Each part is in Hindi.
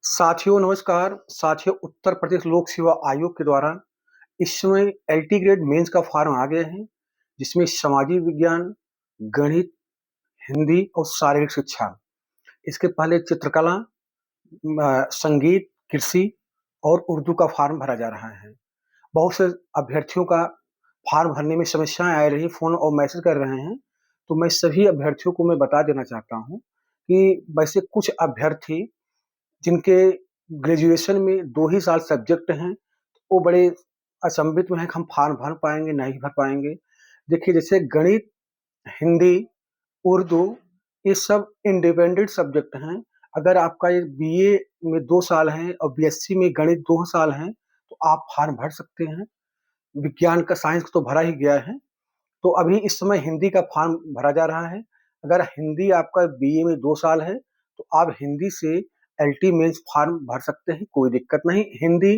साथियों नमस्कार। साथियों, उत्तर प्रदेश लोक सेवा आयोग के द्वारा इस समय एलटी ग्रेड मेंस का फॉर्म आ गए हैं, जिसमें सामाजिक विज्ञान, गणित, हिंदी और शारीरिक शिक्षा। इसके पहले चित्रकला, संगीत, कृषि और उर्दू का फॉर्म भरा जा रहा है। बहुत से अभ्यर्थियों का फॉर्म भरने में समस्याएं आ रही, फ़ोन और मैसेज कर रहे हैं। तो मैं सभी अभ्यर्थियों को मैं बता देना चाहता हूँ कि वैसे कुछ अभ्यर्थी जिनके ग्रेजुएशन में 2 ही साल सब्जेक्ट हैं, वो बड़े अचंभित में हैं कि हम फॉर्म भर पाएँगे, नहीं भर पाएँगे। देखिए, जैसे गणित, हिंदी, उर्दू, ये सब इंडिपेंडेंट सब्जेक्ट हैं। अगर आपका ये बीए में 2 साल है और बीएससी में गणित 2 साल हैं, तो आप फॉर्म भर सकते हैं। विज्ञान का, साइंस तो भरा ही गया है। तो अभी इस समय हिंदी का फॉर्म भरा जा रहा है। अगर हिंदी आपका बीए में 2 साल है, तो आप हिंदी से एलटी मेंस फॉर्म भर सकते हैं, कोई दिक्कत नहीं। हिंदी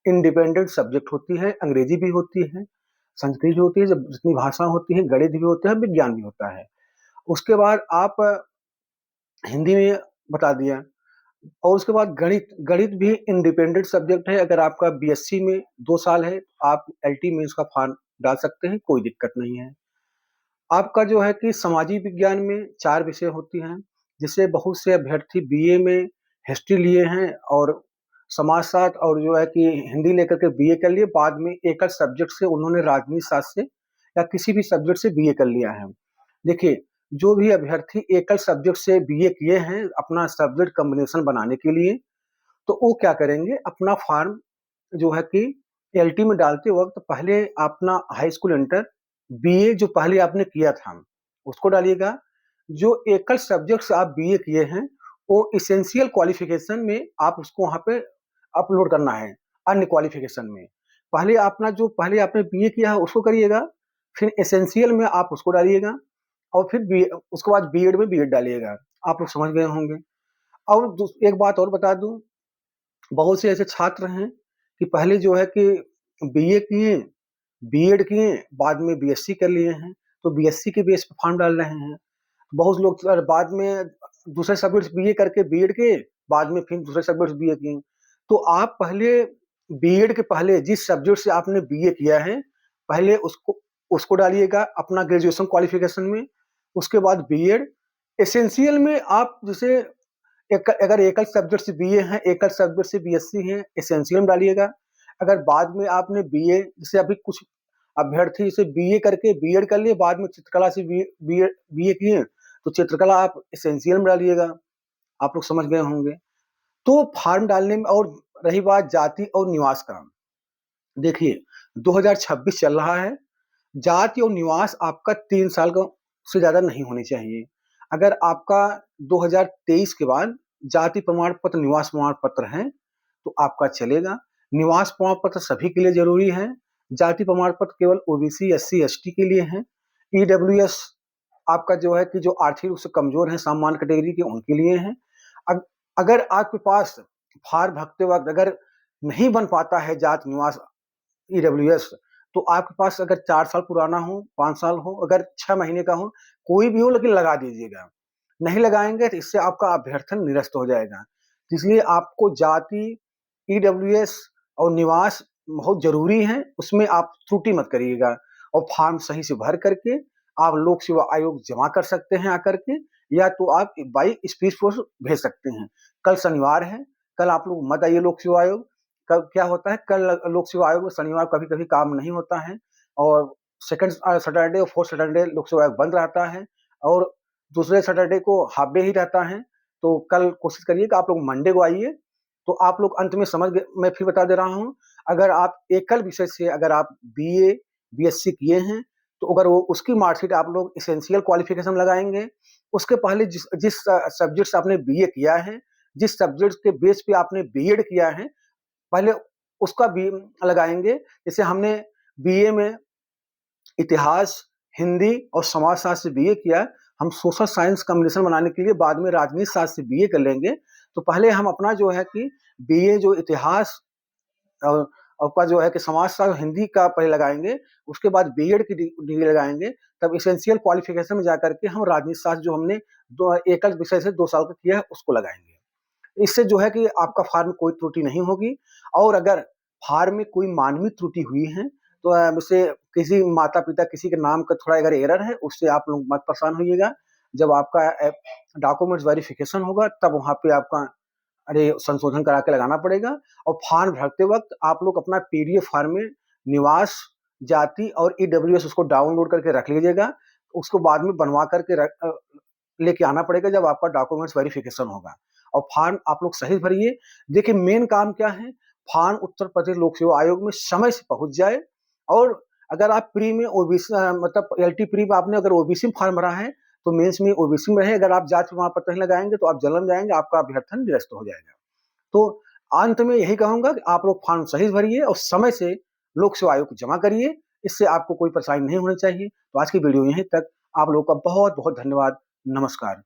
इंडिपेंडेंट सब्जेक्ट होती है, अंग्रेजी भी होती है, संस्कृत भी होती है, जब जितनी भाषा होती है, गणित भी होता है, विज्ञान भी होता है। उसके बाद आप हिंदी में बता दिया, और उसके बाद गणित, गणित भी इंडिपेंडेंट सब्जेक्ट है। अगर आपका बीएससी में 2 साल है, तो आप एलटी मेंस का फॉर्म डाल सकते हैं, कोई दिक्कत नहीं है। आपका जो है कि सामाजिक विज्ञान में 4 विषय होती हैं, जिससे बहुत से अभ्यर्थी बीए में हिस्ट्री लिए हैं और समाजशास्त्र और जो है कि हिंदी लेकर के बीए कर लिए, बाद में एकल सब्जेक्ट से उन्होंने राजनीति शास्त्र से या किसी भी सब्जेक्ट से बीए कर लिया है। देखिए, जो भी अभ्यर्थी एकल सब्जेक्ट से बीए किए हैं, अपना सब्जेक्ट कॉम्बिनेशन बनाने के लिए, तो वो क्या करेंगे, अपना फॉर्म जो है कि एलटी में डालते वक़्त पहले अपना हाई स्कूल इंटर, बीए जो पहले आपने किया था, उसको डालिएगा। जो एकल सब्जेक्ट से आप बीए किए हैं, वो एसेंशियल क्वालिफ़िकेशन में आप उसको वहाँ पे अपलोड करना है, अन्य क्वालिफ़िकेशन में। पहले अपना जो पहले आपने बीए किया है, उसको करिएगा, फिर एसेंशियल में आप उसको डालिएगा और फिर बी उसके बाद बीएड में बीएड डालिएगा। आप लोग समझ गए होंगे। और दूस एक बात और बता दूँ, बहुत से ऐसे छात्र हैं कि पहले जो है कि बीए किए, बीएड किए, बाद में बीएससी कर लिए हैं, तो बीएससी के बेस पे फॉर्म डाल रहे हैं। बहुत लोग सर बाद में दूसरे सब्जेक्ट से बीए करके बीएड किए, बाद में फिर दूसरे सब्जेक्ट से बीए किए। तो आप पहले बीएड के पहले जिस सब्जेक्ट से आपने बीए किया है, पहले उसको उसको डालिएगा अपना ग्रेजुएशन क्वालिफ़िकेशन में, उसके बाद बीएड। एसेंशियल में आप जैसे अगर एकल सब्जेक्ट से बीए हैं, एकल सब्जेक्ट से बीएससी हैं, एसेंशियल में डालिएगा। अगर बाद में आपने बीए, जैसे अभी कुछ अभ्यर्थी जैसे बीए करके बीएड कर लिए, बाद में चित्रकला से बीए बीए किए, तो चित्रकला आप एसेंशियल में डालिएगा। आप लोग समझ गए होंगे। तो फॉर्म डालने में, और रही बात जाति और निवास का, देखिए 2026 चल रहा है। जाति और निवास आपका 3 साल का से ज़्यादा नहीं होनी चाहिए। अगर आपका 2023 के बाद जाति प्रमाण पत्र, निवास प्रमाण पत्र है, तो आपका चलेगा। निवास प्रमाण पत्र सभी के लिए ज़रूरी है। जाति प्रमाण पत्र केवल ओबीसी, एससी, एसटी के लिए है। ईडब्ल्यूएस आपका जो है कि जो आर्थिक रूप से कमज़ोर हैं, सामान्य कैटेगरी के, उनके लिए है। अग अगर आपके पास फॉर्म भरते वक़्त अगर नहीं बन पाता है जाति, निवास, ईडब्ल्यूएस, तो आपके पास अगर 4 साल पुराना हो, 5 साल हो, अगर 6 महीने का हो, कोई भी हो, लेकिन लगा दीजिएगा। नहीं लगाएँगे तो इससे आपका अभ्यर्थन निरस्त हो जाएगा। इसलिए आपको जाति, ईडब्ल्यूएस और निवास बहुत ज़रूरी है, उसमें आप त्रुटि मत करिएगा, और फॉर्म सही से भर करके आप लोक सेवा आयोग जमा कर सकते हैं आकर के, या तो आप बाई स्पीड पोस्ट भेज सकते हैं। कल शनिवार है, कल आप लोग मत आइए लोक सेवा आयोग। कब क्या होता है, कल लोक सेवा आयोग में शनिवार कभी-कभी काम नहीं होता है, और सेकंड सैटरडे और फोर्थ सैटरडे लोक सेवा आयोग बंद रहता है, और दूसरे सैटरडे को हाफ डे ही रहता है। तो कल कोशिश करिए कि आप लोग मंडे को आइए। तो आप लोग अंत में समझ गए, मैं फिर बता दे रहा हूँ, अगर आप एकल विषय से अगर आप बीए, बीएससी किए हैं, तो अगर वो उसकी मार्कशीट आप लोग एसेंशियल क्वालिफ़िकेशन लगाएँगे। उसके पहले जिस जिस सब्जेक्ट से आपने बीए किया है, जिस सब्जेक्ट के बेस पे आपने बीएड किया है, पहले उसका बी लगाएँगे। जैसे हमने बीए में इतिहास, हिंदी और समाजशास्त्र से बीए किया, हम सोशल साइंस कॉम्बिनेशन बनाने के लिए बाद में राजनीति शास्त्र से बीए कर लेंगे। तो पहले हम अपना जो है कि बीए जो इतिहास और आपका जो है कि समाजशास्त्र, हिंदी का पहले लगाएँगे, उसके बाद बीएड की डिग्री लगाएँगे, तब एसेंशियल क्वालिफ़िकेशन में जाकर के हम राजनीति शास्त्र जो हमने दो एकल विषय से 2 साल का किया है, उसको लगाएँगे। इससे जो है कि आपका फार्म में कोई त्रुटि नहीं होगी। और अगर फार्म में कोई मानवीय त्रुटि हुई है तो जैसे किसी माता-पिता किसी के नाम का थोड़ा अगर एरर है, उससे आप लोग मत परेशान होइएगा। जब आपका डॉक्यूमेंट्स वेरिफिकेशन होगा तब वहाँ पे आपका संशोधन करा के लगाना पड़ेगा। और फॉर्म भरते वक़्त आप लोग अपना पीडीएफ फॉर्म में निवास, जाति और ईडब्ल्यूएस उसको डाउनलोड करके रख लीजिएगा। उसको बाद में बनवा करके लेके आना पड़ेगा जब आपका डॉक्यूमेंट्स वेरिफिकेशन होगा। और फॉर्म आप लोग सही भरिए। देखिए मेन काम क्या है, फॉर्म उत्तर प्रदेश लोक सेवा आयोग में समय से पहुँच जाए। और अगर आप प्री में ओबीसी मतलब एलटी प्री में आपने अगर ओबीसी में फॉर्म भरा है तो मेंस में ओबीसी में रहे। अगर आप जाति प्रमाण पत्र नहीं लगाएंगे तो आप जन्म जाएंगे, आपका अभ्यर्थन निरस्त हो जाएगा। तो अंत में यही कहूंगा कि आप लोग फॉर्म सही भरिए और समय से लोक सेवा आयोग को जमा करिए। इससे आपको कोई परेशानी नहीं होनी चाहिए। तो आज की वीडियो यहीं तक। आप लोगों का बहुत बहुत धन्यवाद। नमस्कार।